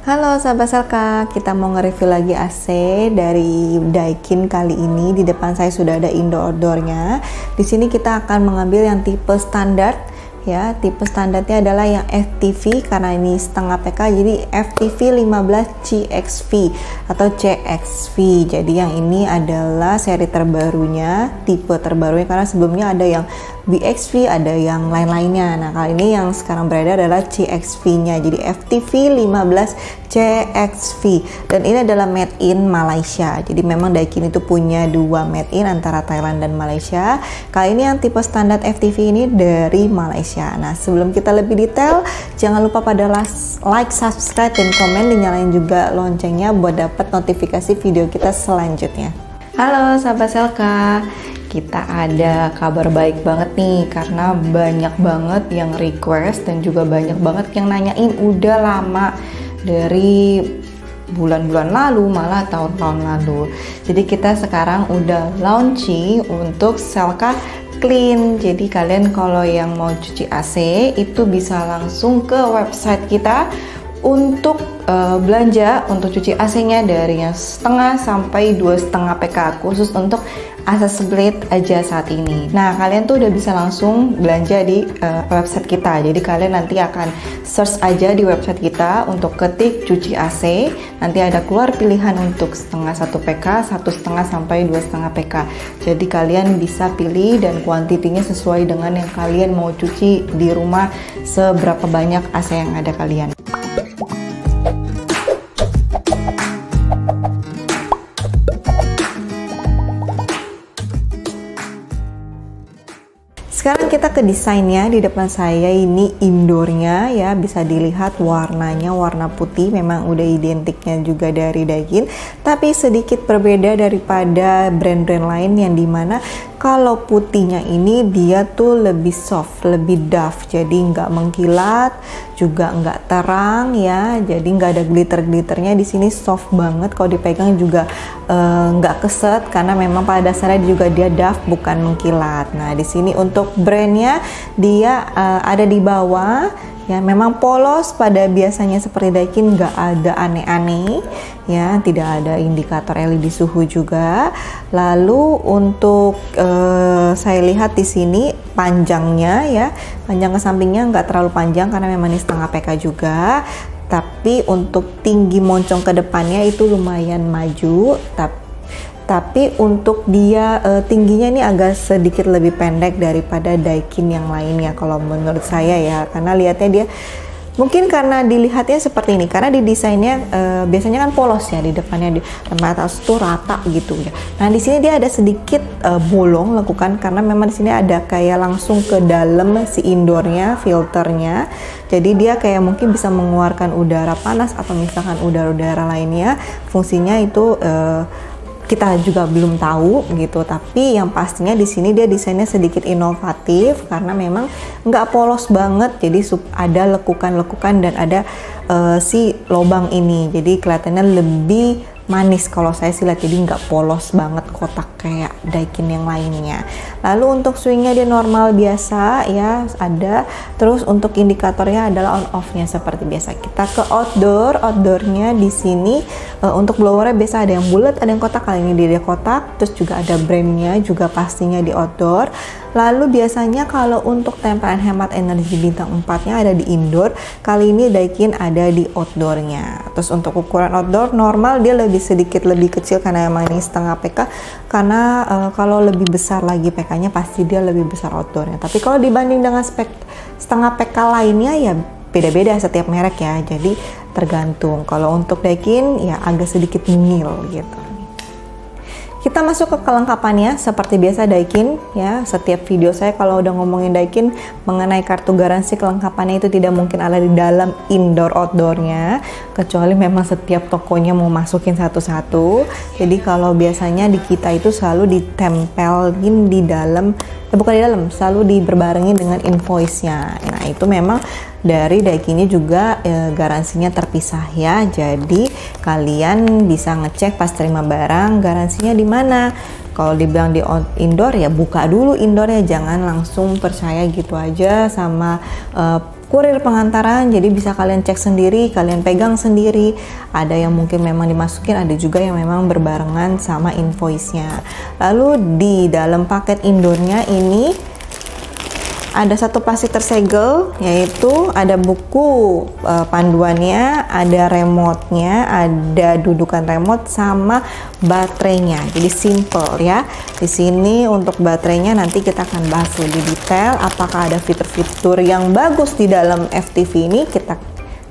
Halo sahabat Selka, kita mau nge-review lagi AC dari Daikin kali ini. Di depan saya sudah ada indoor-outdoornya. Di sini kita akan mengambil yang tipe standar. Ya, tipe standarnya adalah yang FTV karena ini setengah PK, jadi FTV 15 CXV atau CXV. Jadi yang ini adalah seri terbarunya, tipe terbarunya, karena sebelumnya ada yang BXV, ada yang lain-lainnya. Nah, kali ini yang sekarang beredar adalah CXV-nya. Jadi FTV 15 CXV. Dan ini adalah made in Malaysia. Jadi memang Daikin itu punya dua made in antara Thailand dan Malaysia. Kali ini yang tipe standar FTV ini dari Malaysia. Nah, sebelum kita lebih detail, jangan lupa pada like, subscribe, dan komen, dinyalain juga loncengnya buat dapat notifikasi video kita selanjutnya. Halo sahabat Selka, kita ada kabar baik banget nih karena banyak banget yang request dan juga banyak banget yang nanyain udah lama dari bulan-bulan lalu, malah tahun-tahun lalu. Jadi kita sekarang udah launching untuk Selka Clean. Jadi kalian kalau yang mau cuci AC itu bisa langsung ke website kita untuk belanja untuk cuci AC-nya dari yang setengah sampai 2,5 PK khusus untuk AC split aja saat ini. Nah, kalian tuh udah bisa langsung belanja di website kita. Jadi kalian nanti akan search aja di website kita untuk ketik cuci AC. Nanti ada keluar pilihan untuk setengah 1 PK, 1,5 sampai 2,5 PK. Jadi kalian bisa pilih dan kuantitinya sesuai dengan yang kalian mau cuci di rumah, seberapa banyak AC yang ada kalian. Sekarang kita ke desainnya. Di depan saya ini indoornya ya, bisa dilihat warnanya warna putih, memang udah identiknya juga dari Daikin, tapi sedikit berbeda daripada brand-brand lain yang dimana kalau putihnya ini dia tuh lebih soft, lebih doff, jadi nggak mengkilat, juga nggak terang ya, jadi nggak ada glitter-glitternya. Di sini soft banget, kalau dipegang juga nggak keset karena memang pada dasarnya juga dia doff, bukan mengkilat. Nah, di sini untuk brandnya dia ada di bawah ya, memang polos pada biasanya seperti Daikin, nggak ada aneh-aneh ya, tidak ada indikator LED suhu juga. Lalu untuk saya lihat di sini panjangnya ya, panjang ke sampingnya nggak terlalu panjang karena memang ini setengah PK juga, tapi untuk tinggi moncong ke depannya itu lumayan maju, tapi untuk dia tingginya ini agak sedikit lebih pendek daripada Daikin yang lainnya kalau menurut saya ya, karena lihatnya dia mungkin karena dilihatnya seperti ini, karena di desainnya biasanya kan polos ya, di depannya di tempat atas tuh rata gitu ya. Nah, di sini dia ada sedikit bolong lekukan karena memang di sini ada kayak langsung ke dalam si indoornya, filternya. Jadi dia kayak mungkin bisa mengeluarkan udara panas atau misalkan udara-udara lainnya. Fungsinya itu kita juga belum tahu gitu, tapi yang pastinya di sini dia desainnya sedikit inovatif karena memang nggak polos banget, jadi ada lekukan-lekukan dan ada si lubang ini, jadi kelihatannya lebih manis kalau saya sih lihat, jadi nggak polos banget kotak kayak Daikin yang lainnya. Lalu untuk swingnya dia normal biasa ya ada. Terus untuk indikatornya adalah on off-nya seperti biasa. Kita ke outdoornya di sini untuk blowernya biasa ada yang bulat, ada yang kotak. Kali ini dia kotak, terus juga ada brandnya juga pastinya di outdoor. Lalu biasanya kalau untuk tempelan hemat energi bintang 4-nya ada di indoor, kali ini Daikin ada di outdoornya. Terus untuk ukuran outdoor normal dia sedikit lebih kecil karena emang ini setengah PK, karena kalau lebih besar lagi PK-nya pasti dia lebih besar outdoornya. Tapi kalau dibanding dengan spek setengah PK lainnya ya beda-beda setiap merek ya, jadi tergantung. Kalau untuk Daikin ya agak sedikit mungil gitu. Kita masuk ke kelengkapannya seperti biasa Daikin ya. Setiap video saya kalau udah ngomongin Daikin mengenai kartu garansi, kelengkapannya itu tidak mungkin ada di dalam indoor outdoornya, kecuali memang setiap tokonya mau masukin satu-satu. Jadi kalau biasanya di kita itu selalu ditempelin di dalam, bukan di dalam, selalu diberbarengin dengan invoice-nya. Nah, itu memang dari Daikinnya juga garansinya terpisah ya, jadi kalian bisa ngecek pas terima barang garansinya di mana. Kalau dibilang di indoor ya buka dulu indoornya, jangan langsung percaya gitu aja sama kurir pengantaran, jadi bisa kalian cek sendiri, kalian pegang sendiri. Ada yang mungkin memang dimasukin, ada juga yang memang berbarengan sama invoice-nya. Lalu di dalam paket indoornya ini ada satu plastik tersegel, yaitu ada buku panduannya, ada remote-nya, ada dudukan remote sama baterainya. Jadi simple ya. Di sini untuk baterainya nanti kita akan bahas lebih detail. Apakah ada fitur-fitur yang bagus di dalam FTV ini, kita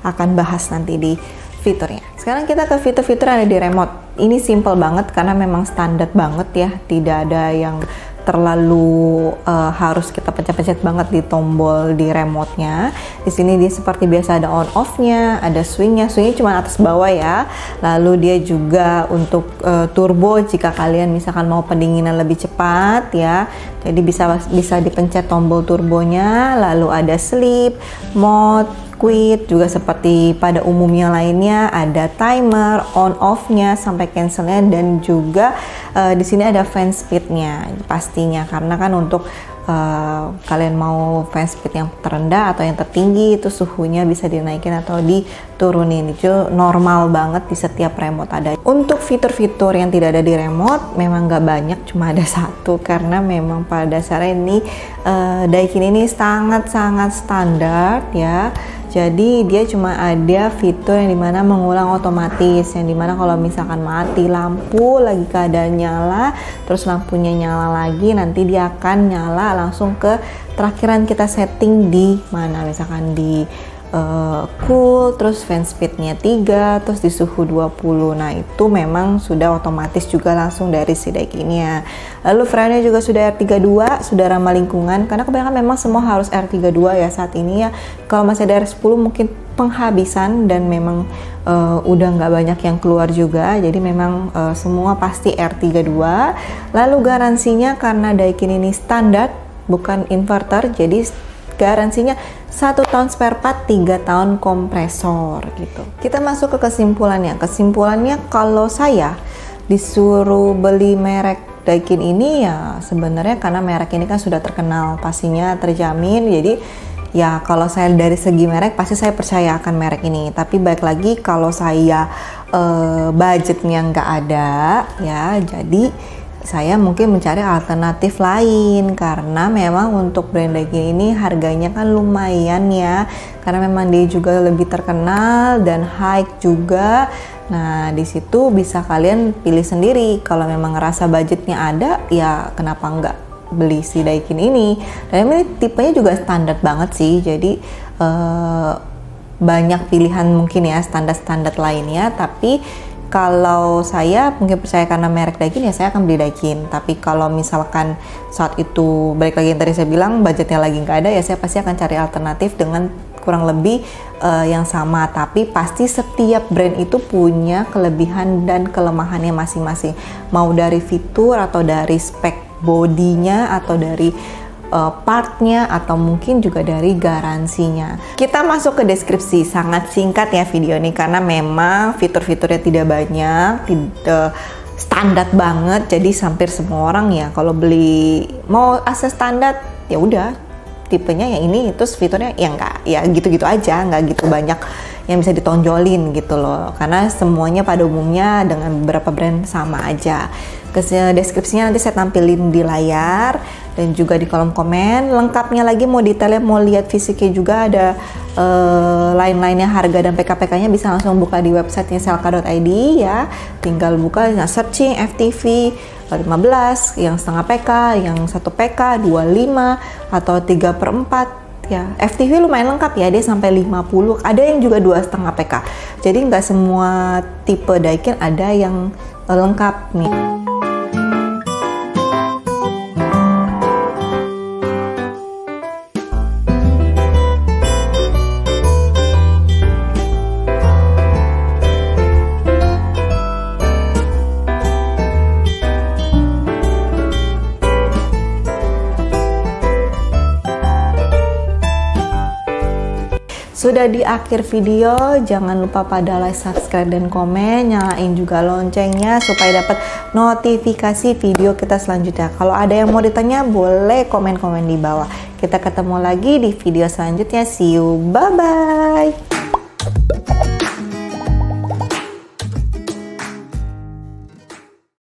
akan bahas nanti di fiturnya. Sekarang kita ke fitur-fitur yang ada di remote. Ini simple banget karena memang standar banget ya, tidak ada yang terlalu harus kita pencet-pencet banget di tombol di remote-nya. Di sini dia seperti biasa ada on off-nya, ada swing-nya. Swing-nya cuma atas bawah ya. Lalu dia juga untuk turbo jika kalian misalkan mau pendinginan lebih cepat ya. Jadi bisa dipencet tombol turbonya. Lalu ada sleep, mode, quit, juga seperti pada umumnya lainnya, ada timer, on off-nya sampai cancel-nya, dan juga di sini ada fan speed-nya pastinya, karena kan untuk kalian mau fan speed yang terendah atau yang tertinggi, itu suhunya bisa dinaikin atau diturunin. Itu normal banget di setiap remote ada. Untuk fitur-fitur yang tidak ada di remote memang nggak banyak, cuma ada satu, karena memang pada dasarnya ini Daikin ini sangat-sangat standar ya. Jadi dia cuma ada fitur yang dimana mengulang otomatis, yang dimana kalau misalkan mati lampu lagi keadaan nyala, terus lampunya nyala lagi, nanti dia akan nyala langsung ke terakhiran kita setting di mana, misalkan di cool, terus fan speednya 3, terus di suhu 20. Nah itu memang sudah otomatis juga langsung dari si Daikinnya. Lalu frame-nya juga sudah R32, sudah ramah lingkungan, karena kebanyakan memang semua harus R32 ya saat ini ya. Kalau masih ada R10 mungkin penghabisan, dan memang udah nggak banyak yang keluar juga, jadi memang semua pasti R32. Lalu garansinya, karena Daikin ini standar bukan inverter, jadi garansinya 1 tahun spare part, 3 tahun kompresor gitu. Kita masuk ke kesimpulannya. Kesimpulannya kalau saya disuruh beli merek Daikin ini ya sebenarnya karena merek ini kan sudah terkenal, pastinya terjamin. Jadi ya kalau saya dari segi merek pasti saya percaya akan merek ini. Tapi baik lagi kalau saya budgetnya nggak ada ya, jadi saya mungkin mencari alternatif lain, karena memang untuk brand Daikin ini harganya kan lumayan ya, karena memang dia juga lebih terkenal dan high juga. Nah di situ bisa kalian pilih sendiri, kalau memang ngerasa budgetnya ada ya kenapa enggak beli si Daikin ini. Dan ini tipenya juga standar banget sih, jadi banyak pilihan mungkin ya standar-standar lainnya, tapi kalau saya mungkin percaya karena merek Daikin ya saya akan beli Daikin. Tapi kalau misalkan saat itu balik lagi yang tadi saya bilang budgetnya lagi nggak ada, ya saya pasti akan cari alternatif dengan kurang lebih yang sama. Tapi pasti setiap brand itu punya kelebihan dan kelemahannya masing-masing, mau dari fitur atau dari spek bodinya atau dari partnya atau mungkin juga dari garansinya. Kita masuk ke deskripsi, sangat singkat ya video ini karena memang fitur-fiturnya tidak banyak, tidak standar banget, jadi hampir semua orang ya kalau beli mau akses standar ya udah tipenya yang ini, terus fiturnya ya enggak, ya gitu-gitu aja, nggak gitu banyak yang bisa ditonjolin gitu loh, karena semuanya pada umumnya dengan beberapa brand sama aja. Deskripsinya nanti saya tampilin di layar dan juga di kolom komen. Lengkapnya lagi mau detailnya, mau lihat fisiknya juga ada lain-lainnya, harga dan PK-PK-nya bisa langsung buka di websitenya selka.id ya. Tinggal buka, nah, searching FTV 15, yang setengah PK, yang 1 PK, 25 atau 3/4 ya. FTV lumayan lengkap ya, dia sampai 50, ada yang juga 2,5 PK. Jadi nggak semua tipe Daikin ada yang lengkap nih. Sudah di akhir video, jangan lupa pada like, subscribe, dan komen. Nyalain juga loncengnya supaya dapat notifikasi video kita selanjutnya. Kalau ada yang mau ditanya, boleh komen-komen di bawah. Kita ketemu lagi di video selanjutnya. See you, bye-bye.